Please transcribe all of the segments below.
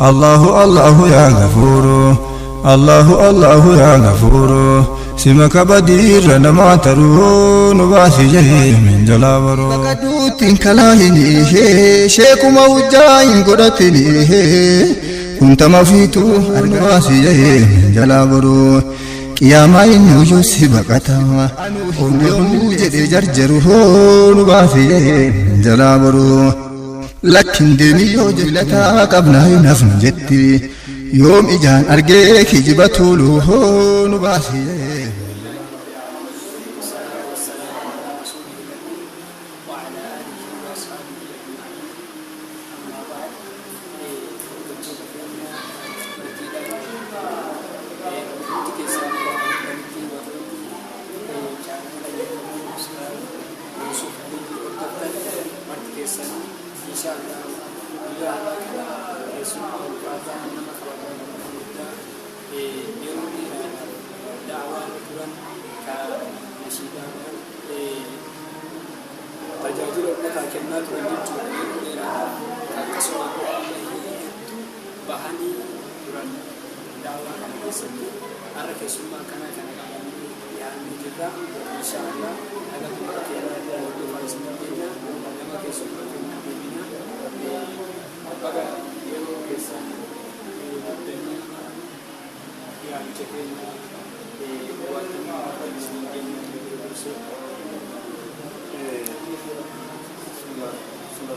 الله الله يا غفور الله الله يا غفور سمك بدير نما ترون باسي من جلابرو بقدوت كلاهني شيخ موجاين قرتني كنت ما فيتو أرباسي من جلابرو يا ما ينوجس بقتا ونوجو جدي جرجره نباسي من جلابرو لكن دمي يوجلتا قبلها نفن جدي يوم إجان أرجيك جبتولو نباسي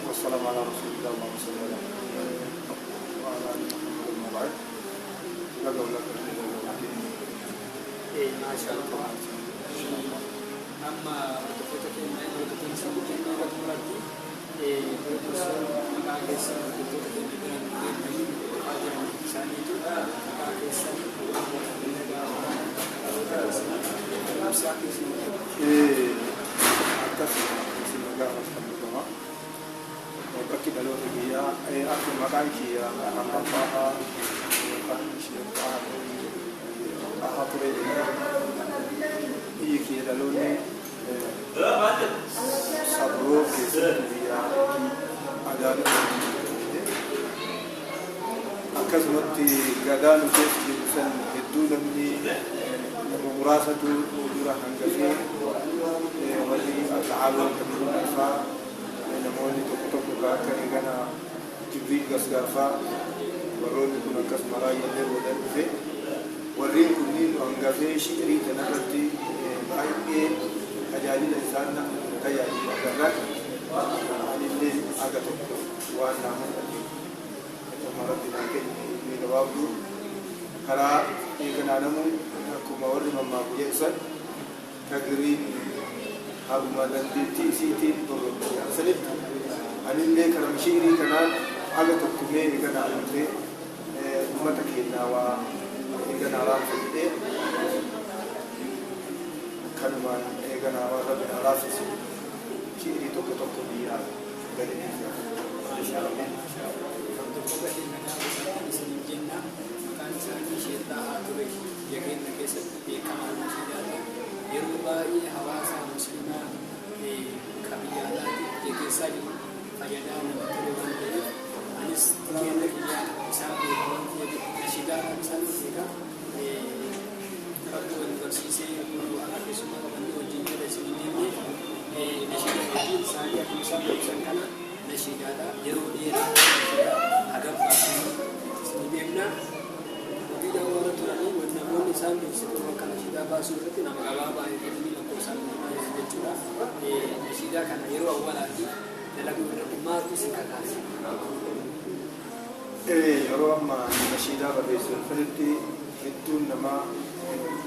والسلام على رسول الله اللهم صل على محمد وعلى آله وصحبه وبعد لقوا لك ما شاء الله أما تفتك ما يمكن سبب ما يقدر أكيد لو تجيء أكيد مكان كي أنا فاها مكان شيء فاها تري يكي لوني sabro keessa adaan akkasumatti gadaan keessa san hedduu namni nama muraasatu dura hangafee walii ta'aaluu kabirunafaa namoonni tokko tokko akka eegana jibriil gasgaafaa warroonni kun akkasuma raayyalee booda dhufe warreen kunniin hangafee shiirii kanarratti baay'ee tajaajila isaan tajaajila gargaar anillee aga tokko waan naamuu maratti naa kenni ni gabaabduu karaa eeganaanamuu akkuma warri mammaaku jedhan tagiriin haruma dandeettii isiitiin torban sanitti anillee karaa mishiirii kanaan aga tokko mee eeganaanamtee uummata keenyaa waa eeganaaraan fedhee kanumaan eeganaa warra binaaraafis shiirii tokko tokko biyyaa gadi yeroo amma nashiidaa barreessuun firitti hedduun namaa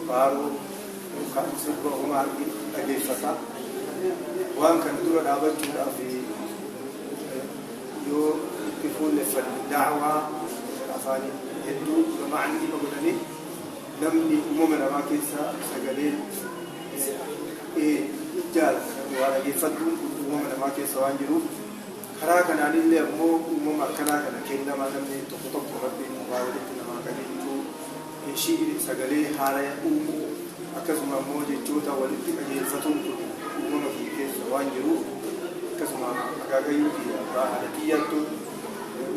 baaruu yookaan sirba uumaa dhageeffata waan kana dura dhaabachuudhaaf yoo itti fuulleffanne daawaa afaanii hedduu ma'anii dhima godhanii namni uumama namaa keessa sagaleen jaalata waa dhageeffatuun uumama namaa keessa waan jiruuf karaa kanaanillee ammoo uumama akkanaa kana kennamaa namni tokko tokko rabbiin waa walitti namaa qajeelchuu shiirii sagalee haala uumuu akkasuma ammoo jechoota walitti qajeelfatuun kun uumama kiyya keessa waan jiruuf akkasuma akaakayyuu kiyya haala kiyyattu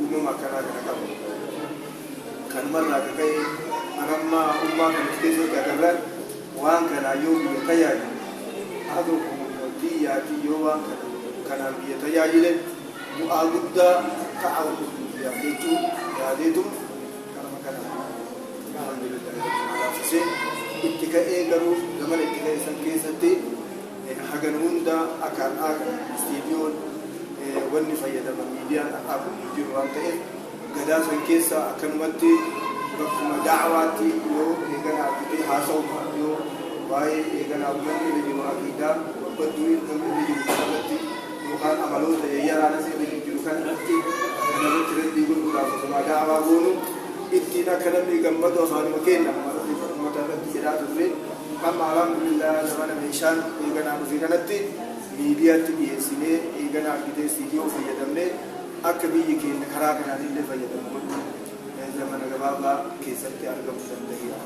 uumama akkanaa kana qabu kan marraa ka'e anamma ummaa kan keessatti agarran waan kana yoo biyya tajaajile haa ta'u biyyaati yoo waan kanaan biyya tajaajile bu'aa guddaa ta'a jechuun yaadeetu kanama kana alhamdulillah itti ka'ee garuu gamana itti ka'e san keessatti hagan hunda akaan istiidiyoon wanni fayyadaman miidiyaan dhaabbatanii jiru waan ta'eef gadaa san keessa akkanumatti bakkuma da'awaatti yoo eegana argitee haasa'u yoo waa'ee eeganaa uummanni jiru aqiidaa badduu namni jiru kanarratti yookaan amaloota yayyaraan asii jiru kanarratti rabbii gurguraaf osuma da'awaa goonu ittiin akka namni gammadu afaanuma kenna uummata irratti jedhaa turre amma alhamdulillah zamana meeshaan eeganaa dhufee kanatti miidiyaatti dhiyeessinee eeganaa argitee istiidiyoo fayyadamnee akka biyyi keenya karaa kanaan illee fayyadamu zamana gabaabaa keessatti argamuu danda'eera.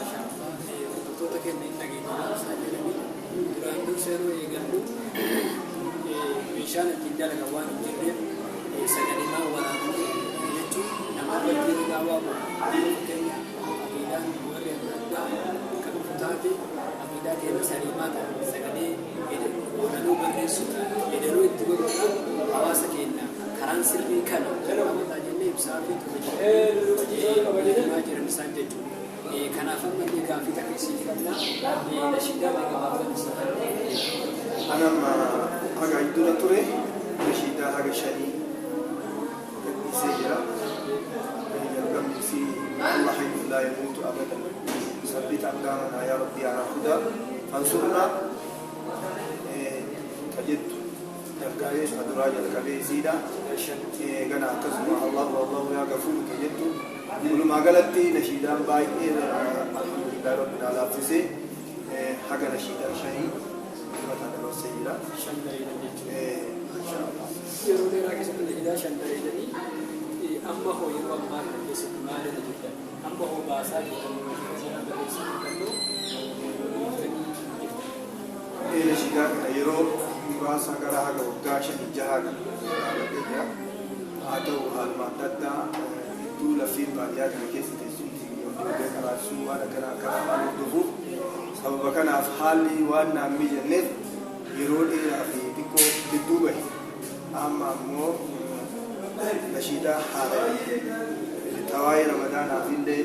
Wantoota keenya hin dhageenye isaa jedhanii duraan durseeroo eegallu meeshaan ittiin dalagan waan hin jirreef sagaleemaa waraabuu jechuun nama wajjin gaawaa keenya aqiidaan warri adda addaa kan futaate aqiidaa keenya saliimaa ta'an sagalee walaloo barreessu yeedaloo itti godhuudhaan hawaasa keenya karaan sirrii kana amantaa jennee ibsaa fi tumamaa jiran isaan jechuudha. Kanaaf amma illee gaaffii takkisiif qabna nashiidaa beekamaafan isaa. Anam haga iddoo ture nashiidaa haga shanii gadhiisee jira. Jalqabni si Allah hayyu laa yamuutu abadan sabbit aqdaamanaa yaa rabbii alaa hudaa fansurnaa tajettu dargaagee aduraa jalqabee isiidha. Gana akkasuma Allahu yaa gafuuru tajettu walumaa galatti nashiidaan baay'ee alhamdulillah rabbil alaafisee haga nashiidaa shanii ummata dabarsee jira. Shan bareedan jechuudha. Yeroo dheeraa keessatti nashiidaa shan bareedanii amma hoo yeroo ammaa kana keessatti maalirra jirtan amma hoo baasaa jirtan nashiidaa barreessuu danda'u. Nashiidaa kana yeroo muraasa gara haga waggaa shanii jahaa kan dhaabbatee jira. Haa ta'u haaluma adda addaa hedduu laffiin baadiyyaa kana keessa teessumti yommuu karaasuu waan akkanaa karaa hordofuuf sababa kanaaf haalli waan naan mijanneef yeroo dheeraa fi xiqqoo gidduu bahe amma ammoo nashiidaa haala tawaa'ee ramadaanaaf illee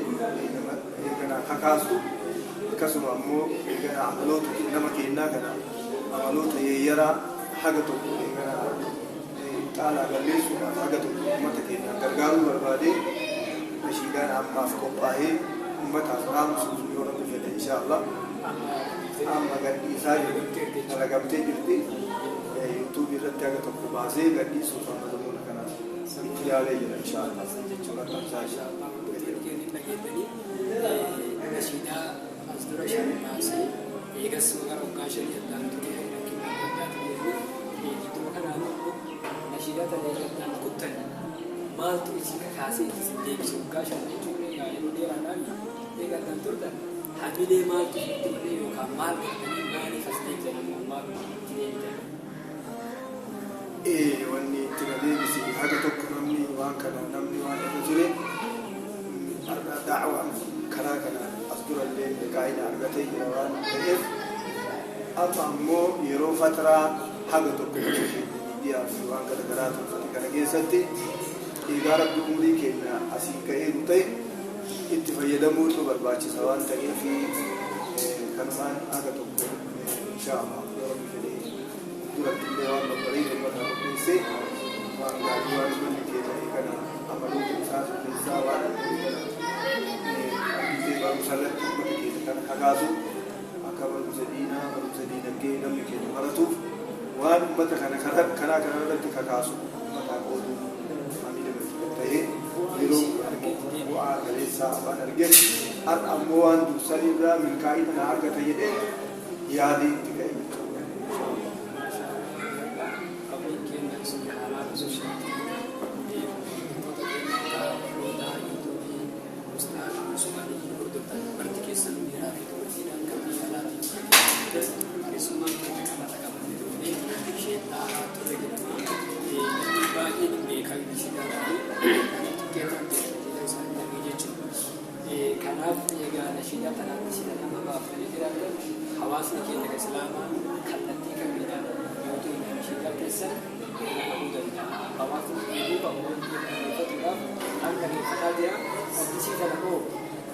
eeganaa kakaasu akkasuma ammoo eeganaa amaloota nama kennaa kana amaloota yeeyyaraa haga tokko eeganaa xaalaa balleessuudhaaf haga tokko uummata keenyaan gargaaruu barbaadee nashiidaan ammaaf qophaa'ee uummataaf dhaamsuuf yoo rabbi fedhe inshaallah amma gadhiisaa dalagamtee jirti yuutuub irratti haga tokko baasee gadhiisuuf amma namoota kanaaf itti yaalee jira inshaallah jechuudha qabsaa inshaallah. Nashiidaa as dura shan baasee eegas gara waggaa shanii addaan ture rakkina adda addaatu iddoo kanaan nashiidaa tajaajilatan kuttan maaltu isin kaasee isin deebisu waggaa shan jechuun yeroo dheeraadhaan eegataan turtan hamilee maaltu itti malee yookaan maal godhanii maaliif as deebisan ammaa itti deebitan. Wanni itti deebisi haga tokko namni waan kana namni waan irra jire daawaan karaa kana as durallee qaayina argatee jira waan ta'eef amma ammoo yeroo fataraa haga tokko miidiyaa fi waan garagaraa tolfate kana keessatti eegaa rabbi umurii keenya asii ka'ee nu ta'e itti fayyadamuun nu barbaachisa waan ta'eef kanumaan haga tokko inshaallah yoo rabbi fedhee duratti illee waan babbareedu uummata qopheessee waan gaarii waan uummanni keenya kana amaloota isaa keessaa waan barumsa irratti uummata keenya kana kakaasu akka barumsa diinaa barumsa diinagdee namni keenya baratuuf waan uummata kana karaa kana irratti kakaasu uummataa qooduu hamilee barsiifata ta'ee yeroo bu'aa galeessaa waan argeen har'a ammoo waan dursan irraa milkaa'ina na argata jedhee yaadii itti ga'e. kanaaf egaa nashiidaa kanaatti sida nama baafatanii jiraatan hawaasni keenya islaamaa kallattii kamiidhaan yoo ta'u nashiidaa keessa qabuu danda'a. Hawaasni eeguu qabu dhaggeeffatuudhaaf kan dhaggeeffataa jira addisii kana hoo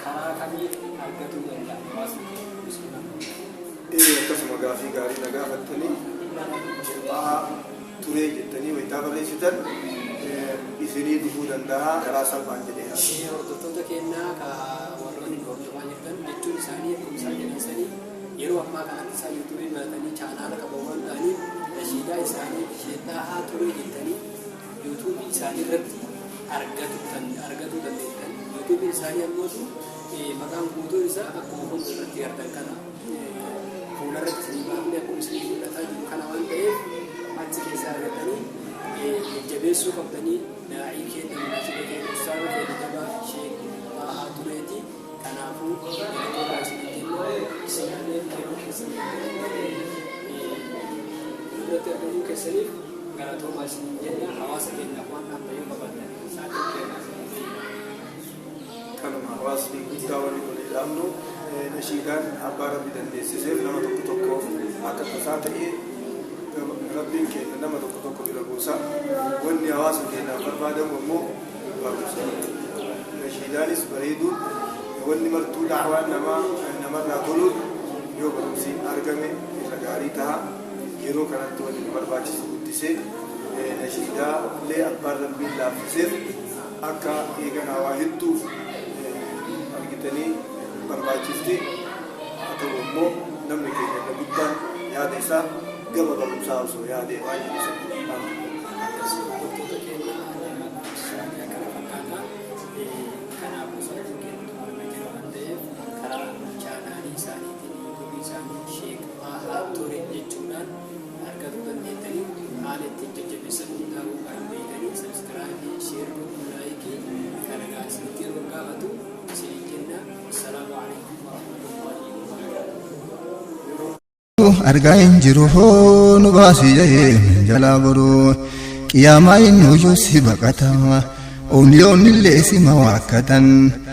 karaa kamii argatuu danda'a hawaasni keenya musliimaa. Akkasuma gaafii gaarii na gaafattanii turee jettanii wayitaa barreessitan isinii dhufuu danda'a karaa salphaan jedhee. Hordoftoota keenyaa warroonni hordofaa jirtan jechuun isaanii akkuma isaan jedhansanii yeroo ammaa kanatti isaan yuutuubii baratanii chaanaala qaban waan ta'aniif nashiidaa isaanii sheedhaa turee jettanii yuutuubii isaanii irratti argatuu dandeettan. Yuutuubiin isaanii ammoo maqaan guutuun isaa akkuma kun irratti argan kana fuularratti isinii baafnee akkuma isinii mul'ataa jiru kana waan ta'eef achi keessa argatanii jajjabeessuu qabdanii daa'ii keenya munaasaba keenya ustaana keenya jabaa sheek Bahaa Tureeti. Kanaafuu yeroo isinii kennu isinillee yeroo irratti argamuu keessaniif galatoomaa isinii jenna. Hawaasa keenyaaf waan ammayyuu qabaatan saaxiin keenya kanuma hawaasni guddaa waliin waliin dhaabnu nashiidaan abbaa rabbi dandeessiseef nama tokko akka tasaa ta'ee rabbiin keenya nama tokko bira buusa. Wanni hawaasa keenyaaf barbaadamu immoo barumsa. Nashiidaanis bareeduun wanni martuu daawwaan namarraa toluun yoo barumsi argame isa gaarii ta'a. Yeroo kanatti wanni nu barbaachisu guddisee nashiidaa illee abbaan rabbiin laaffiseef akka eeganaa waa hedduuf argitanii barbaachifti. Haa ta'u immoo namni keenya guddaan yaada isaa gama barumsaa osoo yaadee waan jedhisan hordoftoota keenya isaanii akkana fakkaata. Kanaafuu sagalee keenya argaa jira waan ta'eef karaa chaanaalii isaaniitiin yuutuubii isaanii sheek Bahaa Ture jechuudhaan argatuu dandeettanii haala ittiin jajjabeessan hundaa'uu kan beekanii sabskiraaybii sheeruu laayikii kana gaasiitti yeroo gaafatu isinii jenna. Assalaamu alaikum warahmatullahi wabarakatuh. argaa hin jiru hoo nu baasii jahee jalaa boruu qiyaamaa inni hojuu si baqata oomliyoonnillee si mawaakkatan